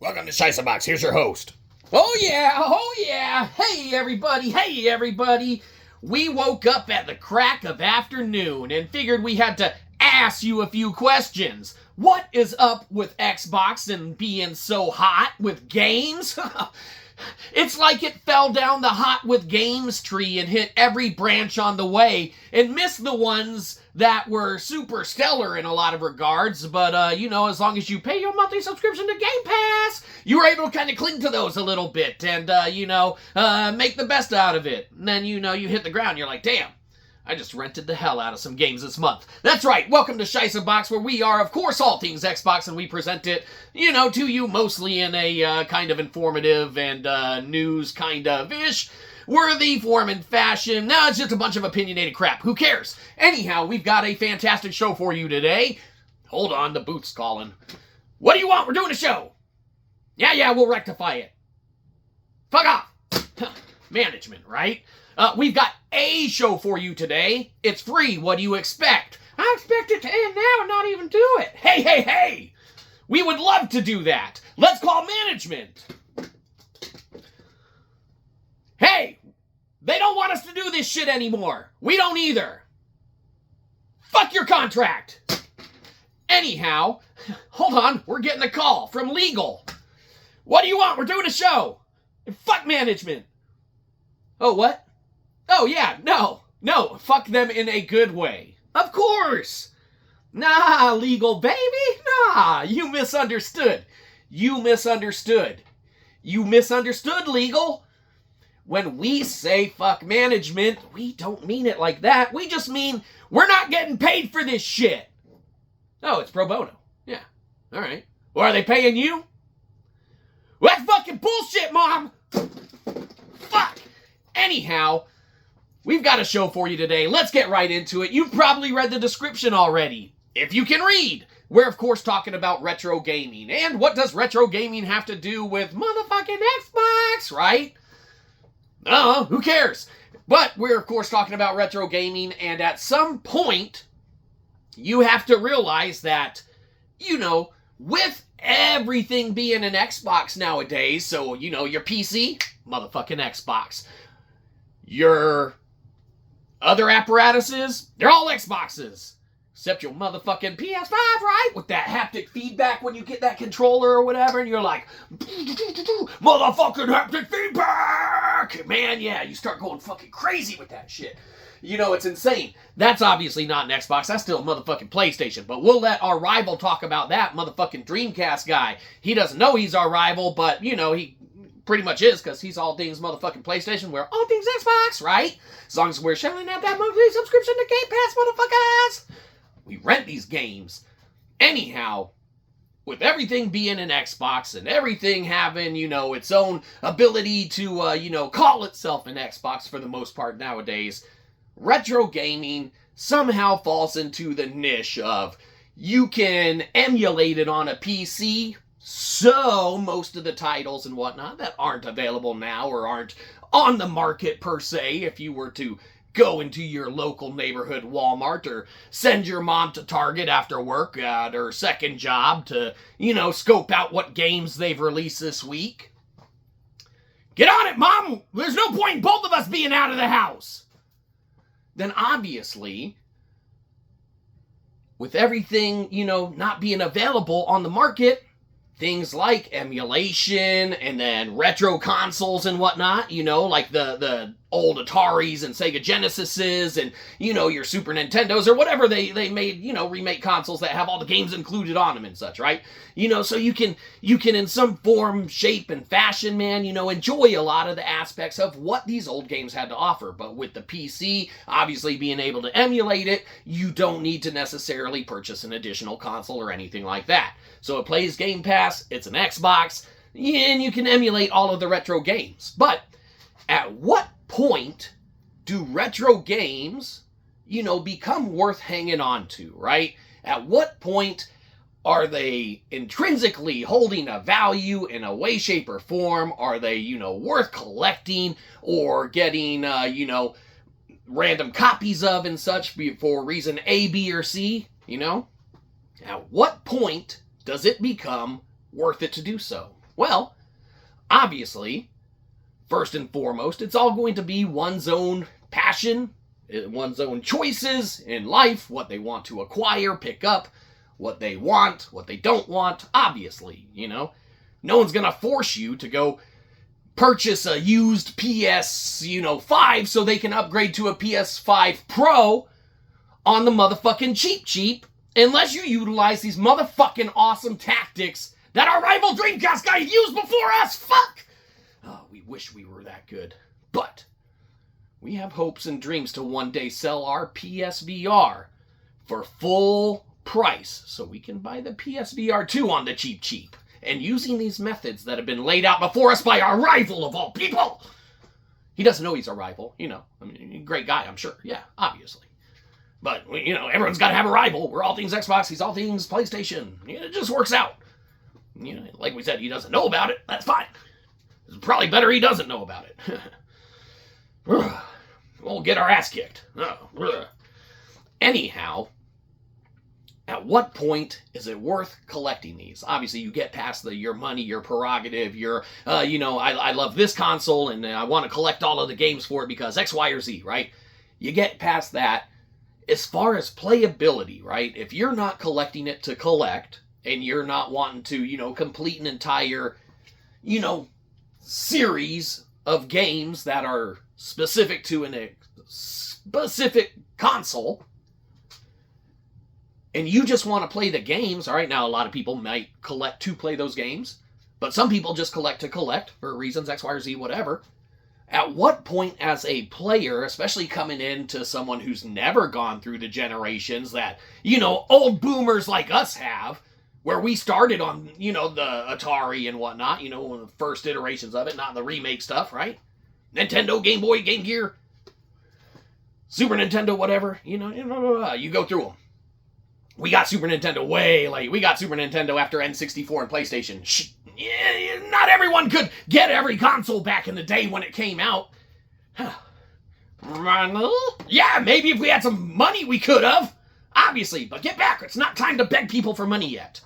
Welcome to Shyzabox. Here's your host. Oh yeah. Hey everybody. We woke up at the crack of afternoon and figured we had to ask you a few questions. What is up with Xbox and being so hot with games? It's like it fell down the hot with games tree and hit every branch on the way and missed the ones that were super stellar in a lot of regards. But, as long as you pay your monthly subscription to Game Pass, you were able to kind of cling to those a little bit and, make the best out of it. And then, you hit the ground. You're like, damn, I just rented the hell out of some games this month. That's right. Welcome to Shyzabox, where we are, of course, all things Xbox, and we present it, to you mostly in a kind of informative and news kind of-ish worthy form and fashion. Now it's just a bunch of opinionated crap. Who cares? Anyhow, we've got a fantastic show for you today. Hold on, the booth's calling. What do you want? We're doing a show. Yeah, we'll rectify it. Fuck off. Management, right? We've got a show for you today. It's free. What do you expect? I expect it to end now and not even do it. Hey. We would love to do that. Let's call management. Hey, they don't want us to do this shit anymore. We don't either. Fuck your contract. Anyhow, hold on. We're getting a call from legal. What do you want? We're doing a show. Fuck management. Oh, what? Oh, yeah, no, fuck them in a good way. Of course. Nah, legal baby, nah, you misunderstood, legal. When we say fuck management, we don't mean it like that. We just mean we're not getting paid for this shit. Oh, it's pro bono. Yeah, all right. Well, are they paying you? Well, that's fucking bullshit, Mom. Fuck. Anyhow, we've got a show for you today. Let's get right into it. You've probably read the description already. If you can read. We're, of course, talking about retro gaming. And what does retro gaming have to do with motherfucking Xbox, right? Who cares? But we're, of course, talking about retro gaming. And at some point, you have to realize that, with everything being an Xbox nowadays, so, your PC, motherfucking Xbox. Your other apparatuses, they're all Xboxes. Except your motherfucking PS5, right? With that haptic feedback when you get that controller or whatever, and you're like, motherfucking haptic feedback! Man, yeah, you start going fucking crazy with that shit. It's insane. That's obviously not an Xbox. That's still a motherfucking PlayStation. But we'll let our rival talk about that motherfucking Dreamcast guy. He doesn't know he's our rival, but, he pretty much is, because he's all things motherfucking PlayStation. We're all things Xbox, right? As long as we're shelling out that monthly subscription to Game Pass, motherfuckers. We rent these games. Anyhow, with everything being an Xbox and everything having, its own ability to, call itself an Xbox for the most part nowadays, retro gaming somehow falls into the niche of you can emulate it on a PC. So most of the titles and whatnot that aren't available now or aren't on the market per se, if you were to go into your local neighborhood Walmart or send your mom to Target after work at her second job to, scope out what games they've released this week. Get on it, Mom! There's no point in both of us being out of the house! Then obviously, with everything, not being available on the market, things like emulation and then retro consoles and whatnot, like the old Ataris and Sega Genesises and, your Super Nintendos or whatever they made, remake consoles that have all the games included on them and such, right? So you can in some form, shape, and fashion, man, enjoy a lot of the aspects of what these old games had to offer. But with the PC, obviously being able to emulate it, you don't need to necessarily purchase an additional console or anything like that. So it plays Game Pass, it's an Xbox, and you can emulate all of the retro games. But at what point do retro games, become worth hanging on to, right? At what point are they intrinsically holding a value in a way, shape, or form? Are they, worth collecting or getting, random copies of and such for reason A, B, or C, At what point does it become worth it to do so? Well, obviously, first and foremost, it's all going to be one's own passion, one's own choices in life, what they want to acquire, pick up, what they want, what they don't want, obviously, No one's going to force you to go purchase a used PS, 5 so they can upgrade to a PS5 Pro on the motherfucking cheap, unless you utilize these motherfucking awesome tactics that our rival Dreamcast guy used before us. Fuck! Oh, we wish we were that good. But we have hopes and dreams to one day sell our PSVR for full price so we can buy the PSVR 2 on the cheap. And using these methods that have been laid out before us by our rival of all people. He doesn't know he's our rival, great guy, I'm sure. Yeah, obviously. But, everyone's got to have a rival. We're all things Xbox, he's all things PlayStation. It just works out. Like we said, he doesn't know about it. That's fine. It's probably better he doesn't know about it. We'll get our ass kicked. Anyhow, at what point is it worth collecting these? Obviously, you get past your money, your prerogative, I love this console and I want to collect all of the games for it because X, Y, or Z, right? You get past that. As far as playability, right? If you're not collecting it to collect and you're not wanting to, complete an entire, series of games that are specific to a specific console, and you just want to play the games, all right, now a lot of people might collect to play those games, but some people just collect to collect for reasons X, Y, or Z, whatever. At what point as a player, especially coming into someone who's never gone through the generations that, old boomers like us have, where we started on, the Atari and whatnot, one of the first iterations of it, not the remake stuff, right? Nintendo, Game Boy, Game Gear, Super Nintendo, whatever, you go through them. We got Super Nintendo way late. We got Super Nintendo after N64 and PlayStation. Yeah, not everyone could get every console back in the day when it came out. Yeah, maybe if we had some money we could have. Obviously, but get back. It's not time to beg people for money yet.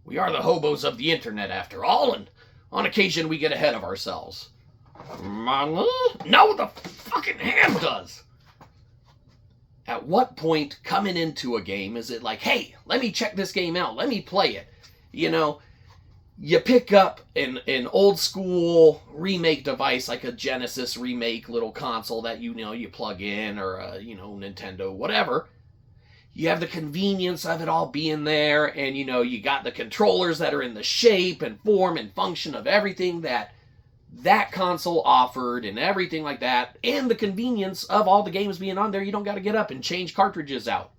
We are the hobos of the internet after all, and on occasion we get ahead of ourselves. No, the fucking hand does. At what point coming into a game is it like, hey, let me check this game out, let me play it? You pick up an old school remake device like a Genesis remake little console that you plug in, or a Nintendo, whatever. You have the convenience of it all being there, and you got the controllers that are in the shape and form and function of everything that console offered and everything like that, and the convenience of all the games being on there. You don't got to get up and change cartridges out.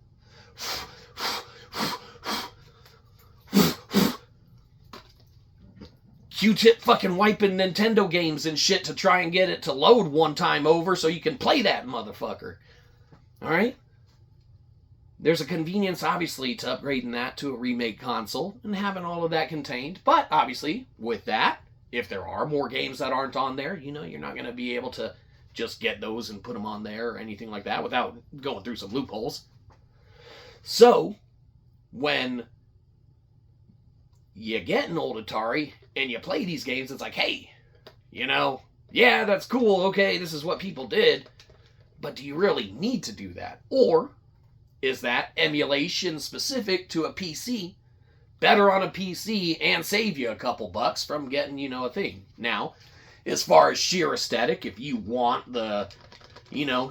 Q-tip fucking wiping Nintendo games and shit to try and get it to load one time over so you can play that motherfucker. Alright? There's a convenience, obviously, to upgrading that to a remake console and having all of that contained. But, obviously, with that, if there are more games that aren't on there, you're not going to be able to just get those and put them on there or anything like that without going through some loopholes. So, when you get an old Atari and you play these games, it's like, hey, yeah, that's cool, okay, this is what people did, but do you really need to do that? Or is that emulation specific to a PC better on a PC and save you a couple bucks from getting, a thing? Now, as far as sheer aesthetic, if you want the,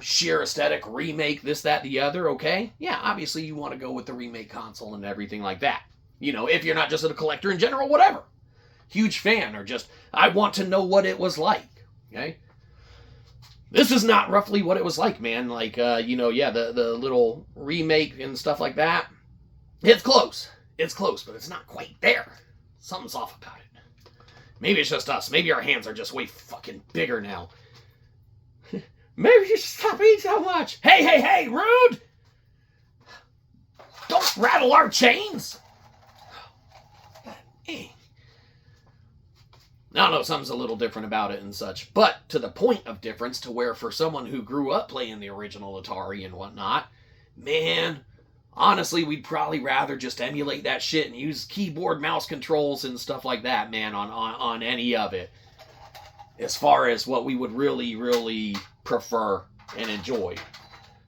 sheer aesthetic remake, this, that, the other, okay? Yeah, obviously you want to go with the remake console and everything like that. If you're not just a collector in general, whatever. Huge fan, or just, I want to know what it was like, okay? This is not roughly what it was like, man. Like, the little remake and stuff like that. It's close. It's close, but it's not quite there. Something's off about it. Maybe it's just us. Maybe our hands are just way fucking bigger now. Maybe you should stop eating so much. Hey, rude! Don't rattle our chains! Dang. I don't know, something's a little different about it and such. But to the point of difference, to where for someone who grew up playing the original Atari and whatnot, man, honestly, we'd probably rather just emulate that shit and use keyboard, mouse controls, and stuff like that, man, on any of it. As far as what we would really, really prefer and enjoy.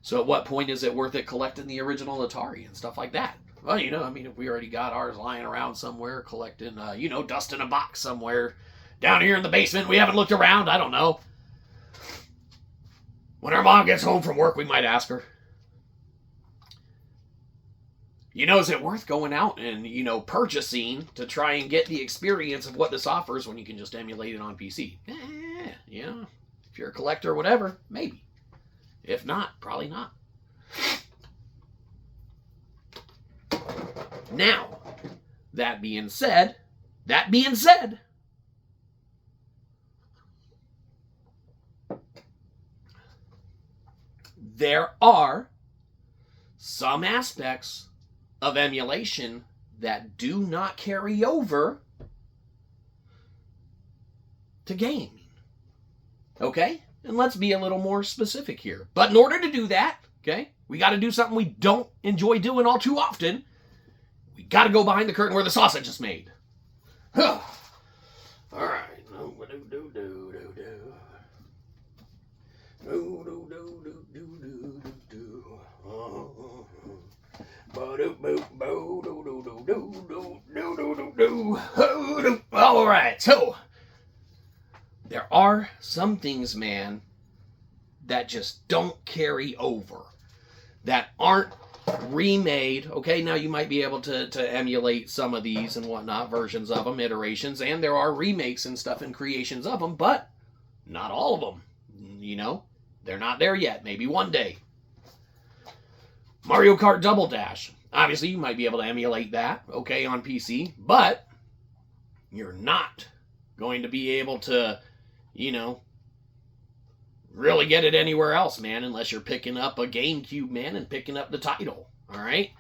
So at what point is it worth it collecting the original Atari and stuff like that? Well, you know, I mean, if we already got ours lying around somewhere, collecting, you know, dust in a box somewhere down here in the basement, we haven't looked around, I don't know. When our mom gets home from work, we might ask her. You know, is it worth going out and, you know, purchasing to try and get the experience of what this offers when you can just emulate it on PC? Yeah. If you're a collector or whatever, maybe. If not, probably not. Now, that being said, there are some aspects of emulation that do not carry over to gaming. Okay? And let's be a little more specific here. But in order to do that, okay, we got to do something we don't enjoy doing all too often. We got to go behind the curtain where the sausage is made. All right. All right, so there are some things, man, that just don't carry over, that aren't remade. Okay, now you might be able to emulate some of these and whatnot, versions of them, iterations, and there are remakes and stuff and creations of them, but not all of them. You know, they're not there yet. Maybe one day. Mario Kart Double Dash. Obviously, you might be able to emulate that, okay, on PC, but you're not going to be able to, you know, really get it anywhere else, man, unless you're picking up a GameCube, man, and picking up the title, all right?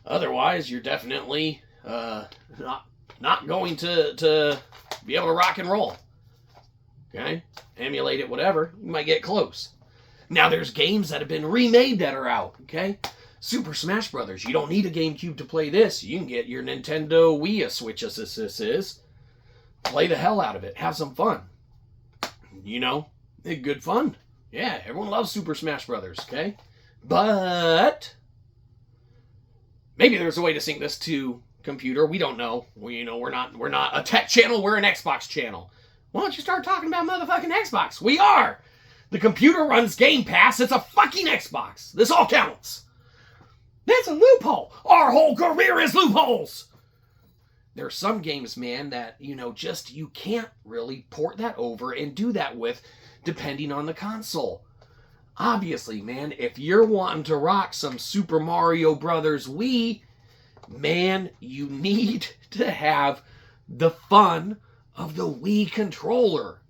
Otherwise, you're definitely not going to be able to rock and roll, okay? Emulate it, whatever. You might get close. Now, there's games that have been remade that are out, okay? Super Smash Brothers. You don't need a GameCube to play this. You can get your Nintendo Wii Switch, as this is. Play the hell out of it. Have some fun. You know, good fun. Yeah, everyone loves Super Smash Brothers, okay? But maybe there's a way to sync this to computer. We don't know. We're not a tech channel. We're an Xbox channel. Why don't you start talking about motherfucking Xbox? We are. The computer runs Game Pass. It's a fucking Xbox. This all counts. That's a loophole. Our whole career is loopholes. There are some games, man, that, just you can't really port that over and do that with, depending on the console. Obviously, man, if you're wanting to rock some Super Mario Brothers Wii, man, you need to have the fun of the Wii controller.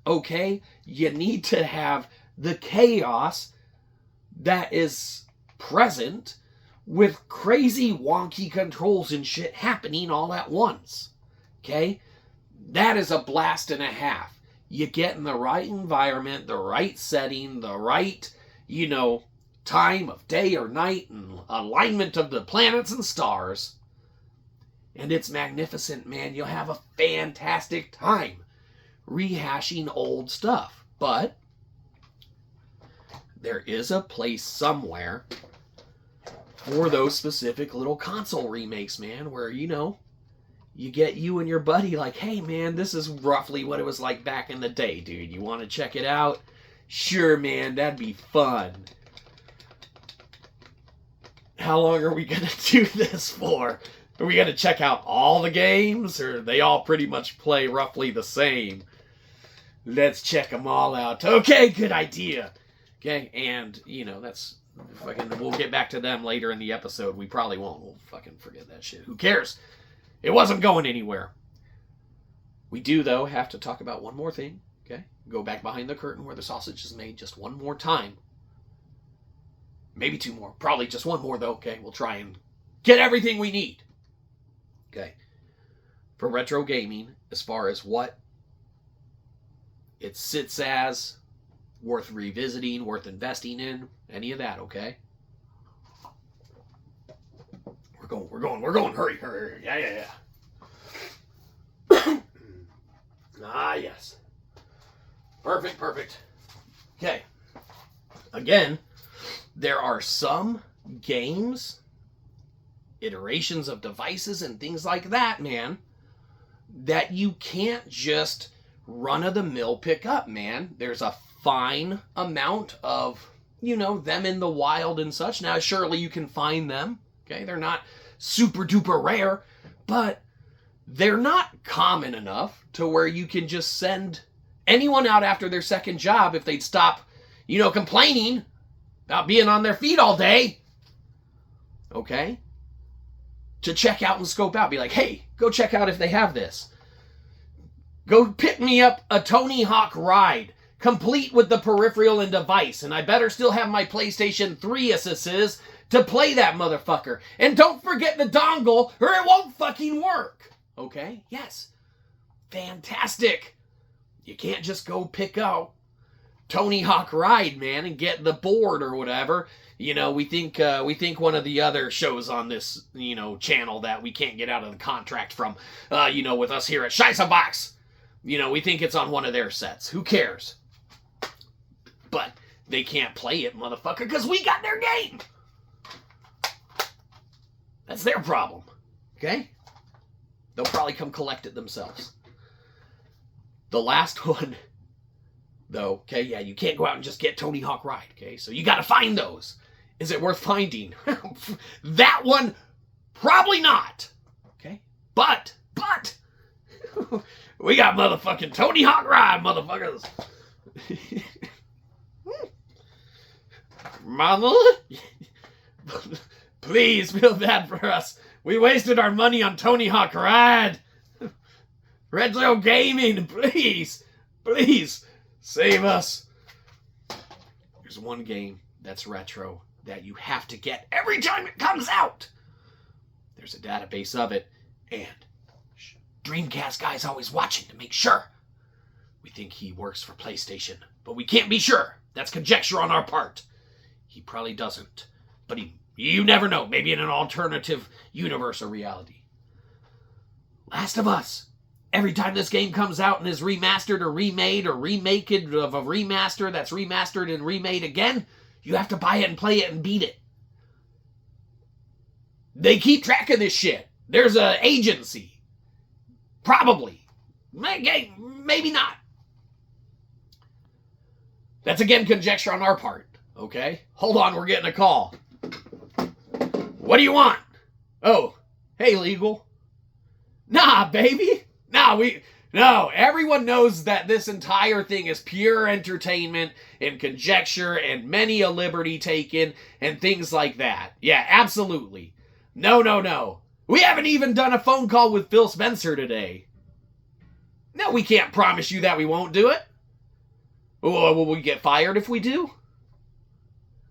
Okay? You need to have the chaos that is present with crazy wonky controls and shit happening all at once. Okay? That is a blast and a half. You get in the right environment, the right setting, the right, time of day or night and alignment of the planets and stars. And it's magnificent, man. You'll have a fantastic time rehashing old stuff. But there is a place somewhere for those specific little console remakes, man, where, you get you and your buddy like, hey, man, this is roughly what it was like back in the day, dude. You want to check it out? Sure, man, that'd be fun. How long are we going to do this for? Are we going to check out all the games, or they all pretty much play roughly the same? Let's check them all out. Okay, good idea. Okay, and, that's... we'll get back to them later in the episode. We probably won't. We'll fucking forget that shit. Who cares? It wasn't going anywhere. We do, though, have to talk about one more thing. Okay? Go back behind the curtain where the sausage is made just one more time. Maybe two more. Probably just one more, though. Okay? We'll try and get everything we need. Okay? For retro gaming, as far as what it sits as, worth revisiting, worth investing in, any of that, okay? We're going. Hurry. Yeah. Ah, yes. Perfect. Okay. Again, there are some games, iterations of devices and things like that, man, that you can't just run-of-the-mill pick up, man. There's a fine amount of, them in the wild and such. Now, surely you can find them, okay? They're not super-duper rare, but they're not common enough to where you can just send anyone out after their second job if they'd stop, complaining about being on their feet all day, okay? To check out and scope out. Be like, hey, go check out if they have this. Go pick me up a Tony Hawk ride, complete with the peripheral and device, and I better still have my PlayStation 3 assists to play that motherfucker. And don't forget the dongle, or it won't fucking work. Okay? Yes. Fantastic. You can't just go pick out Tony Hawk ride, man, and get the board or whatever. We think one of the other shows on this, channel that we can't get out of the contract from, with us here at Shyzabox, we think it's on one of their sets. Who cares? But they can't play it, motherfucker, because we got their game. That's their problem, okay? They'll probably come collect it themselves. The last one, though, okay, yeah, you can't go out and just get Tony Hawk Ride, okay? So you got to find those. Is it worth finding? That one, probably not, okay? But, we got motherfucking Tony Hawk Ride, motherfuckers. Mama, please feel bad for us. We wasted our money on Tony Hawk Ride. Retro Gaming, please save us. There's one game that's retro that you have to get every time it comes out. There's a database of it, and Dreamcast guy's always watching to make sure. We think he works for PlayStation, but we can't be sure. That's conjecture on our part. He probably doesn't, but you never know. Maybe in an alternative universe or reality. Last of Us. Every time this game comes out and is remastered or remade or remake it of a remaster that's remastered and remade again, you have to buy it and play it and beat it. They keep track of this shit. There's an agency. Probably. Maybe not. That's again conjecture on our part. Okay? Hold on, we're getting a call. What do you want? Oh, hey, legal. Nah, baby. No, everyone knows that this entire thing is pure entertainment and conjecture and many a liberty taken and things like that. Yeah, absolutely. No. We haven't even done a phone call with Phil Spencer today. No, we can't promise you that we won't do it. Will we get fired if we do?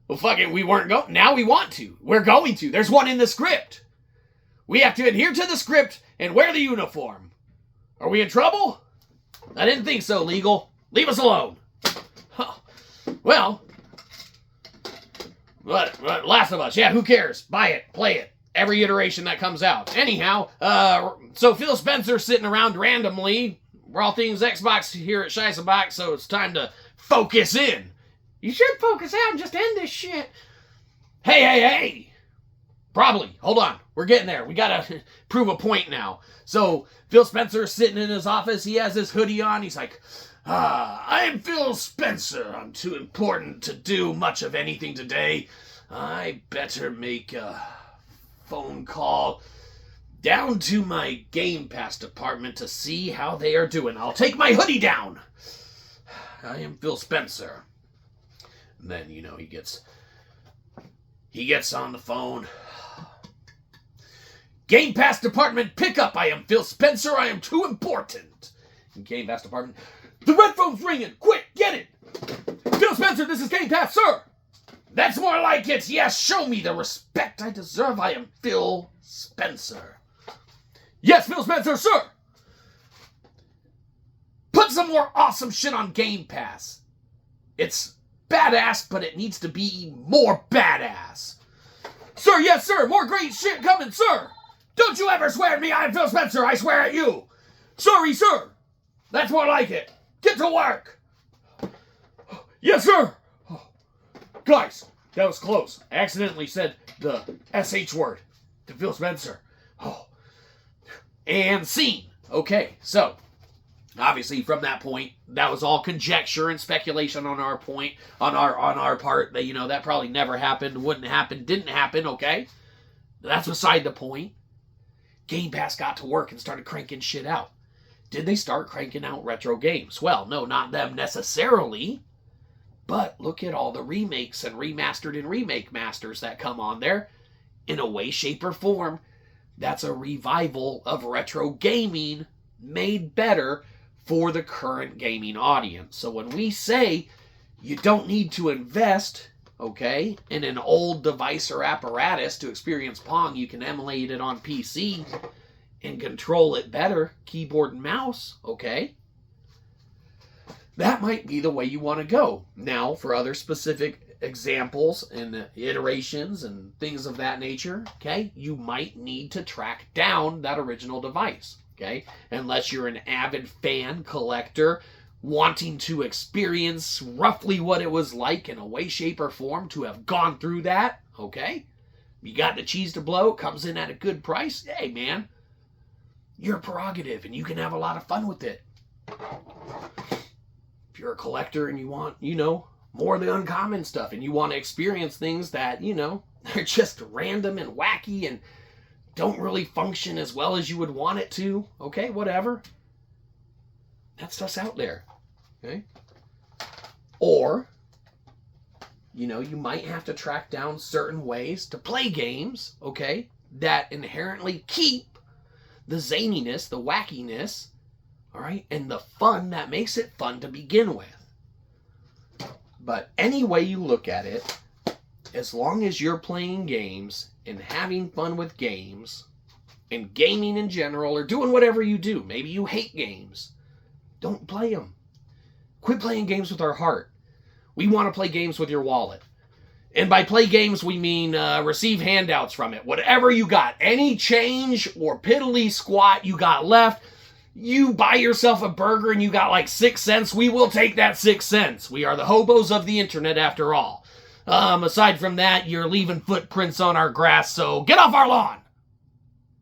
Well, fuck it, we weren't going. Now we want to. We're going to. There's one in the script. We have to adhere to the script and wear the uniform. Are we in trouble? I didn't think so, legal. Leave us alone. Huh. Well, Last of Us. Yeah, who cares? Buy it. Play it. Every iteration that comes out. Anyhow, so Phil Spencer's sitting around randomly. We're all things Xbox here at Shyzabox, so it's time to focus in. You should focus out and just end this shit. Hey. Probably. Hold on. We're getting there. We gotta prove a point now. So, Phil Spencer's sitting in his office. He has his hoodie on. He's like, I am Phil Spencer. I'm too important to do much of anything today. I better make a phone call down to my Game Pass department to see how they are doing. I'll take my hoodie down. I am Phil Spencer. And then, he gets on the phone. Game Pass department pickup. I am Phil Spencer. I am too important. Game Pass department. The red phone's ringing. Quick, get it. Phil Spencer, this is Game Pass, sir. That's more like it. Yes, show me the respect I deserve. I am Phil Spencer. Yes, Phil Spencer, sir. Put some more awesome shit on Game Pass. It's badass, but it needs to be more badass. Sir, yes, sir. More great shit coming, sir. Don't you ever swear at me. I'm Phil Spencer. I swear at you. Sorry, sir. That's more like it. Get to work. Yes, sir. Guys, that was close. I accidentally said the SH word to Phil Spencer. And scene. Okay, so obviously from that point, that was all conjecture and speculation on our part. That, you know, that probably never happened, wouldn't happen, didn't happen. Okay, that's beside the point. Game Pass got to work and started cranking shit out. Did they start cranking out retro games? Well, no, not them necessarily. But look at all the remakes and remastered and remake masters that come on there. In a way, shape, or form, that's a revival of retro gaming made better for the current gaming audience. So when we say you don't need to invest, okay, in an old device or apparatus to experience Pong, you can emulate it on PC and control it better, keyboard and mouse, okay? That might be the way you want to go. Now, for other specific examples and iterations and things of that nature, okay, you might need to track down that original device, okay? Unless you're an avid fan, collector, wanting to experience roughly what it was like in a way, shape, or form to have gone through that, okay? You got the cheese to blow, comes in at a good price, hey, man, your prerogative, and you can have a lot of fun with it. If you're a collector and you want, you know, more of the uncommon stuff and you want to experience things that, you know, are just random and wacky and don't really function as well as you would want it to, okay, whatever. That stuff's out there, okay? Or, you know, you might have to track down certain ways to play games, okay, that inherently keep the zaniness, the wackiness, all right, and the fun that makes it fun to begin with. But any way you look at it, as long as you're playing games and having fun with games and gaming in general or doing whatever you do, maybe you hate games, don't play them. Quit playing games with our heart. We want to play games with your wallet. And by play games, we mean receive handouts from it. Whatever you got, any change or piddly squat you got left, you buy yourself a burger and you got like 6 cents, we will take that 6 cents. We are the hobos of the internet after all. Aside from that, you're leaving footprints on our grass, so get off our lawn.